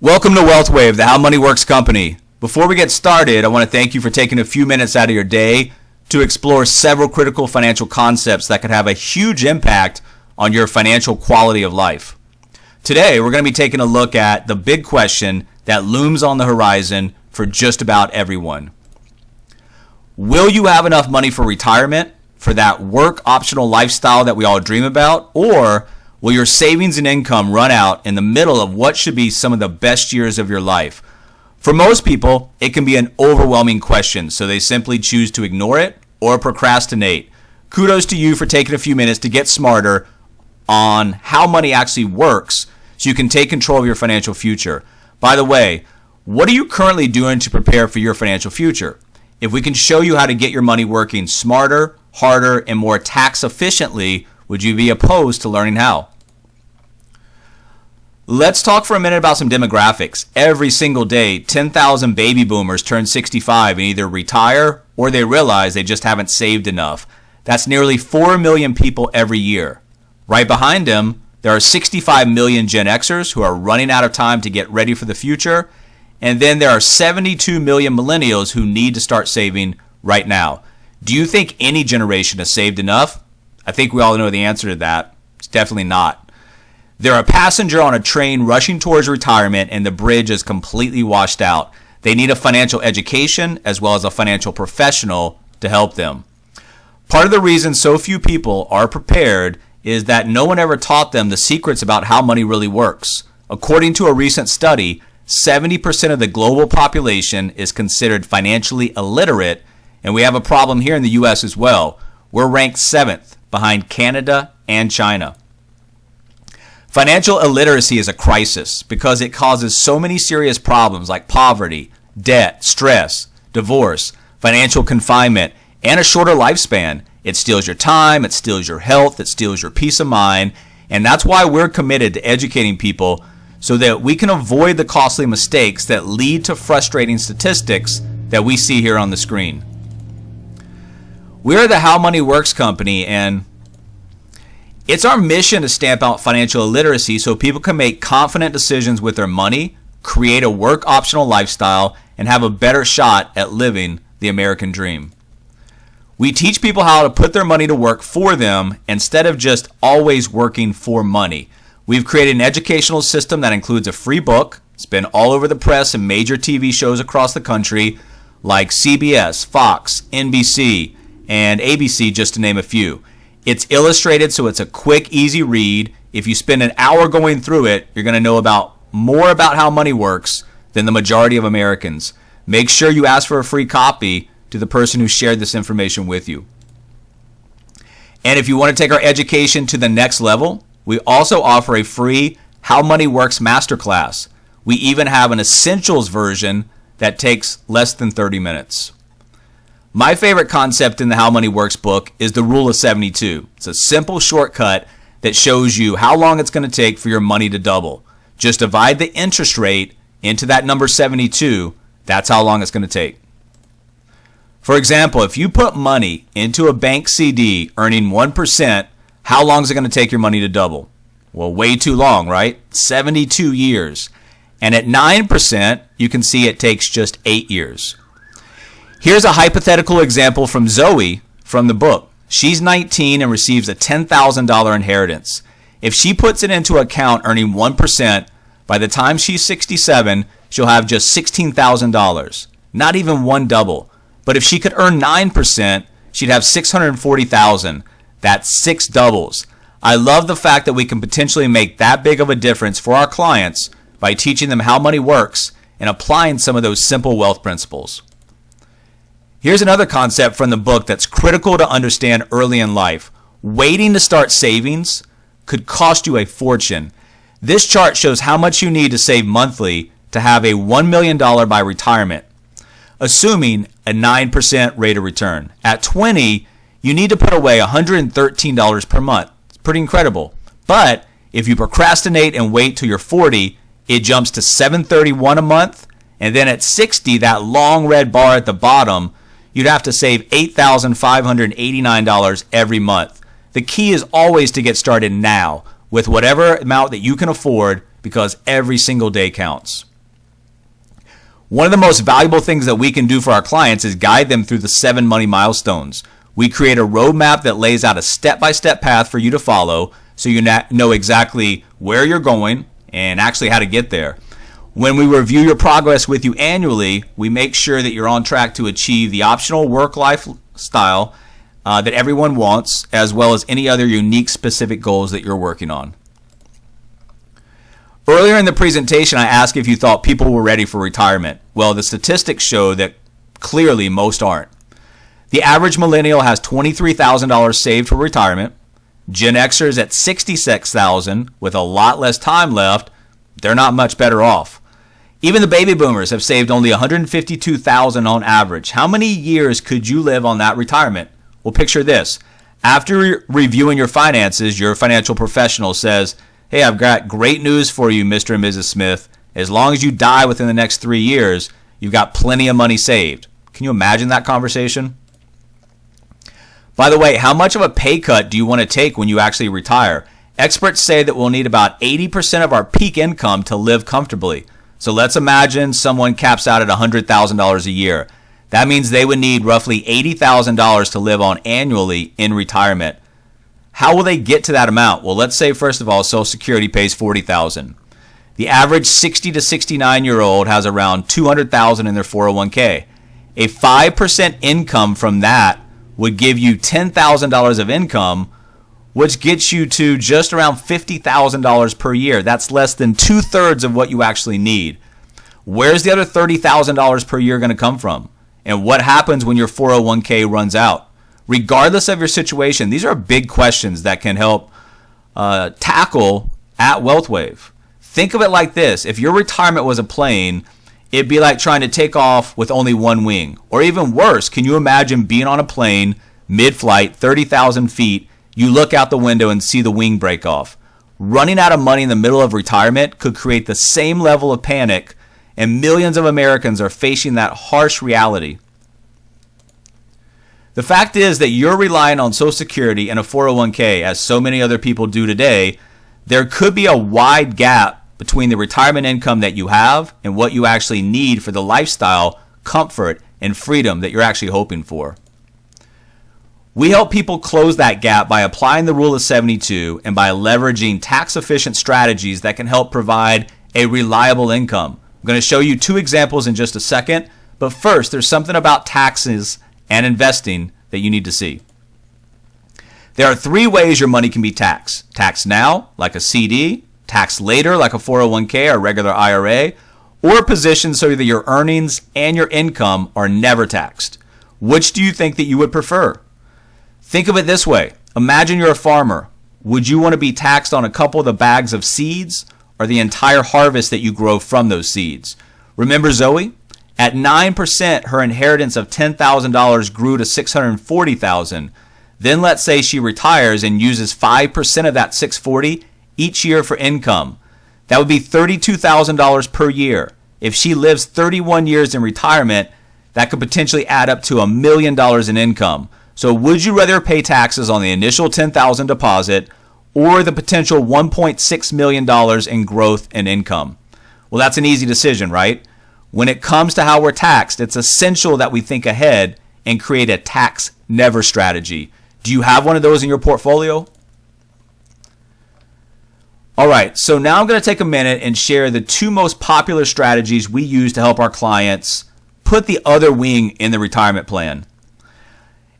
Welcome to Wealth Wave, the How Money Works company. Before we get started, I want to thank you for taking a few minutes out of your day to explore several critical financial concepts that could have a huge impact on your financial quality of life. Today, we're going to be taking a look at the big question that looms on the horizon for just about everyone. Will you have enough money for retirement, for that work optional lifestyle that we all dream about, or will your savings and income run out in the middle of what should be some of the best years of your life? For most people, it can be an overwhelming question, so they simply choose to ignore it or procrastinate. Kudos to you for taking a few minutes to get smarter on how money actually works so you can take control of your financial future. By the way, what are you currently doing to prepare for your financial future? If we can show you how to get your money working smarter, harder, and more tax efficiently, would you be opposed to learning how? Let's talk for a minute about some demographics. Every single day, 10,000 baby boomers turn 65 and either retire or they realize they just haven't saved enough. That's nearly 4 million people every year. Right behind them, there are 65 million Gen Xers who are running out of time to get ready for the future. And then there are 72 million millennials who need to start saving right now. Do you think any generation has saved enough? I think we all know the answer to that. It's definitely not. They're a passenger on a train rushing towards retirement and the bridge is completely washed out. They need a financial education as well as a financial professional to help them. Part of the reason so few people are prepared is that no one ever taught them the secrets about how money really works. According to a recent study, 70% of the global population is considered financially illiterate, and we have a problem here in the U.S. as well. We're ranked 7th behind Canada and China. Financial illiteracy is a crisis because it causes so many serious problems like poverty, debt, stress, divorce, financial confinement, and a shorter lifespan. It steals your time, it steals your health, it steals your peace of mind, and that's why we're committed to educating people so that we can avoid the costly mistakes that lead to frustrating statistics that we see here on the screen. We are the How Money Works company, and it's our mission to stamp out financial illiteracy so people can make confident decisions with their money, create a work optional lifestyle, and have a better shot at living the American dream. We teach people how to put their money to work for them instead of just always working for money. We've created an educational system that includes a free book. It's been all over the press and major TV shows across the country like CBS, Fox, NBC, and ABC, just to name a few. It's illustrated, so it's a quick, easy read. If you spend an hour going through it, you're going to know more about how money works than the majority of Americans. Make sure you ask for a free copy to the person who shared this information with you. And if you want to take our education to the next level, we also offer a free How Money Works Masterclass. We even have an essentials version that takes less than 30 minutes. My favorite concept in the How Money Works book is the Rule of 72. It's a simple shortcut that shows you how long it's going to take for your money to double. Just divide the interest rate into that number 72. That's how long it's going to take. For example, if you put money into a bank CD earning 1%, how long is it going to take your money to double? Well, way too long, right? 72 years. And at 9%, you can see it takes just 8 years. Here's a hypothetical example from Zoe from the book. She's 19 and receives a $10,000 inheritance. If she puts it into an account earning 1%, by the time she's 67, she'll have just $16,000. Not even one double. But if she could earn 9%, she'd have $640,000. That's 6 doubles. I love the fact that we can potentially make that big of a difference for our clients by teaching them how money works and applying some of those simple wealth principles. Here's another concept from the book that's critical to understand early in life. Waiting to start savings could cost you a fortune. This chart shows how much you need to save monthly to have a $1 million by retirement, assuming a 9% rate of return. At 20, you need to put away $113 per month. It's pretty incredible. But if you procrastinate and wait till you're 40, it jumps to $731 a month. And then at 60, that long red bar at the bottom, you'd have to save $8,589 every month. The key is always to get started now with whatever amount that you can afford because every single day counts. One of the most valuable things that we can do for our clients is guide them through the 7 money milestones. We create a roadmap that lays out a step-by-step path for you to follow so you know exactly where you're going and actually how to get there. When we review your progress with you annually, we make sure that you're on track to achieve the optional work-life style that everyone wants, as well as any other unique specific goals that you're working on. Earlier in the presentation, I asked if you thought people were ready for retirement. Well, the statistics show that clearly most aren't. The average millennial has $23,000 saved for retirement. Gen Xers at $66,000 with a lot less time left, they're not much better off. Even the baby boomers have saved only $152,000 on average. How many years could you live on that retirement? Well, picture this. After reviewing your finances, your financial professional says, "Hey, I've got great news for you, Mr. and Mrs. Smith. As long as you die within the next 3 years, you've got plenty of money saved." Can you imagine that conversation? By the way, how much of a pay cut do you want to take when you actually retire? Experts say that we'll need about 80% of our peak income to live comfortably. So let's imagine someone caps out at $100,000 a year. That means they would need roughly $80,000 to live on annually in retirement. How will they get to that amount? Well, let's say, first of all, Social Security pays $40,000. The average 60 to 69-year-old has around $200,000 in their 401k. A 5% income from that would give you $10,000 of income, which gets you to just around $50,000 per year. That's less than 2/3 of what you actually need. Where's the other $30,000 per year going to come from? And what happens when your 401k runs out? Regardless of your situation, these are big questions that can help tackle at WealthWave. Think of it like this. If your retirement was a plane, it'd be like trying to take off with only one wing. Or even worse, can you imagine being on a plane, mid-flight, 30,000 feet, you look out the window and see the wing break off? Running out of money in the middle of retirement could create the same level of panic, and millions of Americans are facing that harsh reality. The fact is that you're relying on Social Security and a 401k, as so many other people do today. There could be a wide gap between the retirement income that you have and what you actually need for the lifestyle, comfort, and freedom that you're actually hoping for. We help people close that gap by applying the rule of 72 and by leveraging tax-efficient strategies that can help provide a reliable income. I'm going to show you 2 examples in just a second, but first, there's something about taxes and investing that you need to see. There are 3 ways your money can be taxed. Taxed now, like a CD, taxed later, like a 401k or regular IRA, or positioned so that your earnings and your income are never taxed. Which do you think that you would prefer? Think of it this way. Imagine you're a farmer. Would you want to be taxed on a couple of the bags of seeds or the entire harvest that you grow from those seeds? Remember Zoe? At 9%, her inheritance of $10,000 grew to $640,000. Then let's say she retires and uses 5% of that $640,000 each year for income. That would be $32,000 per year. If she lives 31 years in retirement, that could potentially add up to $1 million in income. So would you rather pay taxes on the initial $10,000 deposit or the potential $1.6 million in growth and income? Well, that's an easy decision, right? When it comes to how we're taxed, it's essential that we think ahead and create a tax never strategy. Do you have one of those in your portfolio? All right, so now I'm going to take a minute and share the 2 most popular strategies we use to help our clients put the other wing in the retirement plan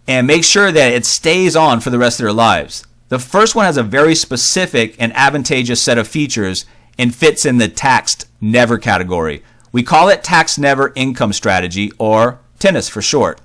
and make sure that it stays on for the rest of their lives. The first one has a very specific and advantageous set of features and fits in the taxed never category. We call it tax never income strategy, or TNIS for short.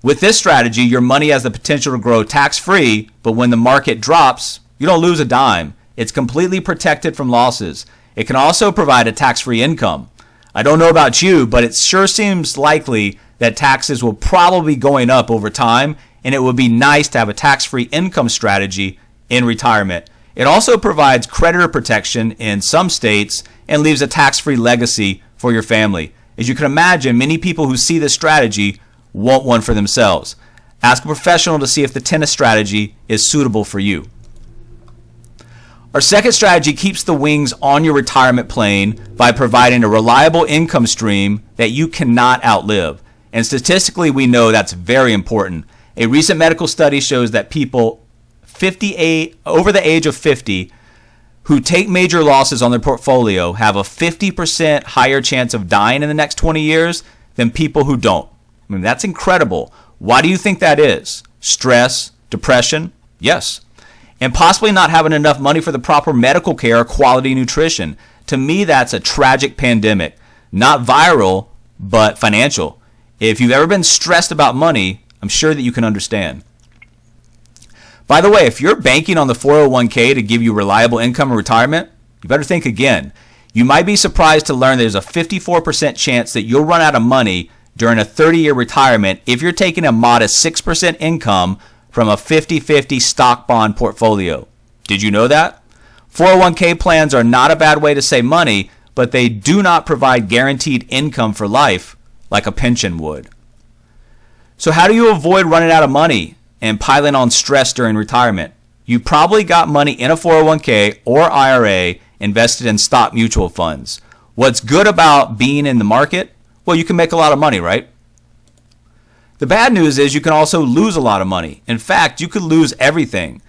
With this strategy, your money has the potential to grow tax-free, but when the market drops, you don't lose a dime. It's completely protected from losses. It can also provide a tax-free income. I don't know about you, but it sure seems likely that taxes will probably be going up over time, and it would be nice to have a tax-free income strategy in retirement. It also provides creditor protection in some states and leaves a tax-free legacy for your family. As you can imagine, many people who see this strategy want one for themselves. Ask a professional to see if the TNIS strategy is suitable for you. Our second strategy keeps the wings on your retirement plane by providing a reliable income stream that you cannot outlive. And statistically, we know that's very important. A recent medical study shows that people 58 over the age of 50 who take major losses on their portfolio have a 50% higher chance of dying in the next 20 years than people who don't. I mean, that's incredible. Why do you think that is? Stress, depression? Yes. And possibly not having enough money for the proper medical care or quality nutrition. To me, that's a tragic pandemic. Not viral, but financial. If you've ever been stressed about money, I'm sure that you can understand. By the way, if you're banking on the 401k to give you reliable income in retirement, you better think again. You might be surprised to learn there's a 54% chance that you'll run out of money during a 30-year retirement if you're taking a modest 6% income from a 50-50 stock bond portfolio. Did you know that? 401k plans are not a bad way to save money, but they do not provide guaranteed income for life like a pension would. So how do you avoid running out of money and piling on stress during retirement? You probably got money in a 401k or IRA invested in stock mutual funds. What's good about being in the market? Well, you can make a lot of money, right? The bad news is you can also lose a lot of money. In fact, you could lose everything.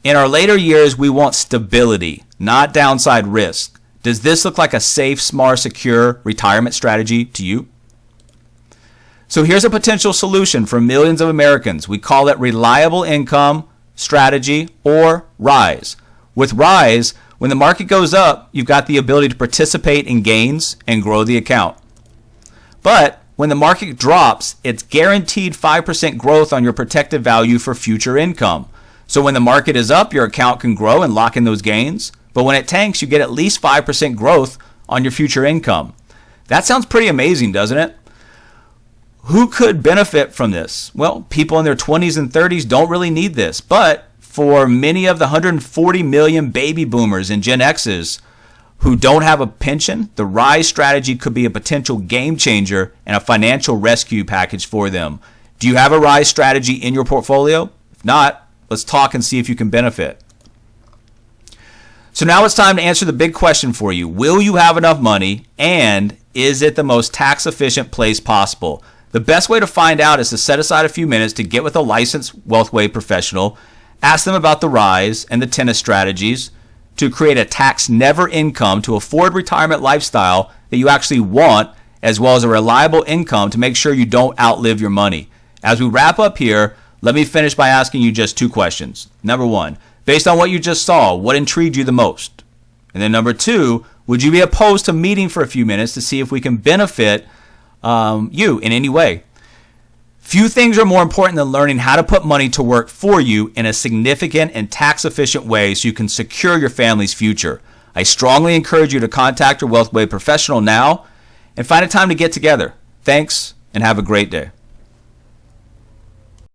In our later years, we want stability, not downside risk. Does this look like a safe, smart, secure retirement strategy to you? So here's a potential solution for millions of Americans. We call it Reliable Income Strategy, or RISE. With RISE, when the market goes up, you've got the ability to participate in gains and grow the account. But when the market drops, it's guaranteed 5% growth on your protected value for future income. So when the market is up, your account can grow and lock in those gains. But when it tanks, you get at least 5% growth on your future income. That sounds pretty amazing, doesn't it? Who could benefit from this? Well, people in their 20s and 30s don't really need this. But for many of the 140 million baby boomers and Gen X's who don't have a pension, the RISE strategy could be a potential game changer and a financial rescue package for them. Do you have a RISE strategy in your portfolio? If not, let's talk and see if you can benefit. So now it's time to answer the big question for you. Will you have enough money, and is it the most tax efficient place possible? The best way to find out is to set aside a few minutes to get with a licensed WealthWay professional, ask them about the RISE and the tennis strategies to create a tax never income to afford retirement lifestyle that you actually want, as well as a reliable income to make sure you don't outlive your money. As we wrap up here, let me finish by asking you just two questions. Number one, based on what you just saw, what intrigued you the most? And then number two, would you be opposed to meeting for a few minutes to see if we can benefit you in any way? Few things are more important than learning how to put money to work for you in a significant and tax-efficient way so you can secure your family's future. I strongly encourage you to contact your WealthWay professional now and find a time to get together. Thanks, and have a great day.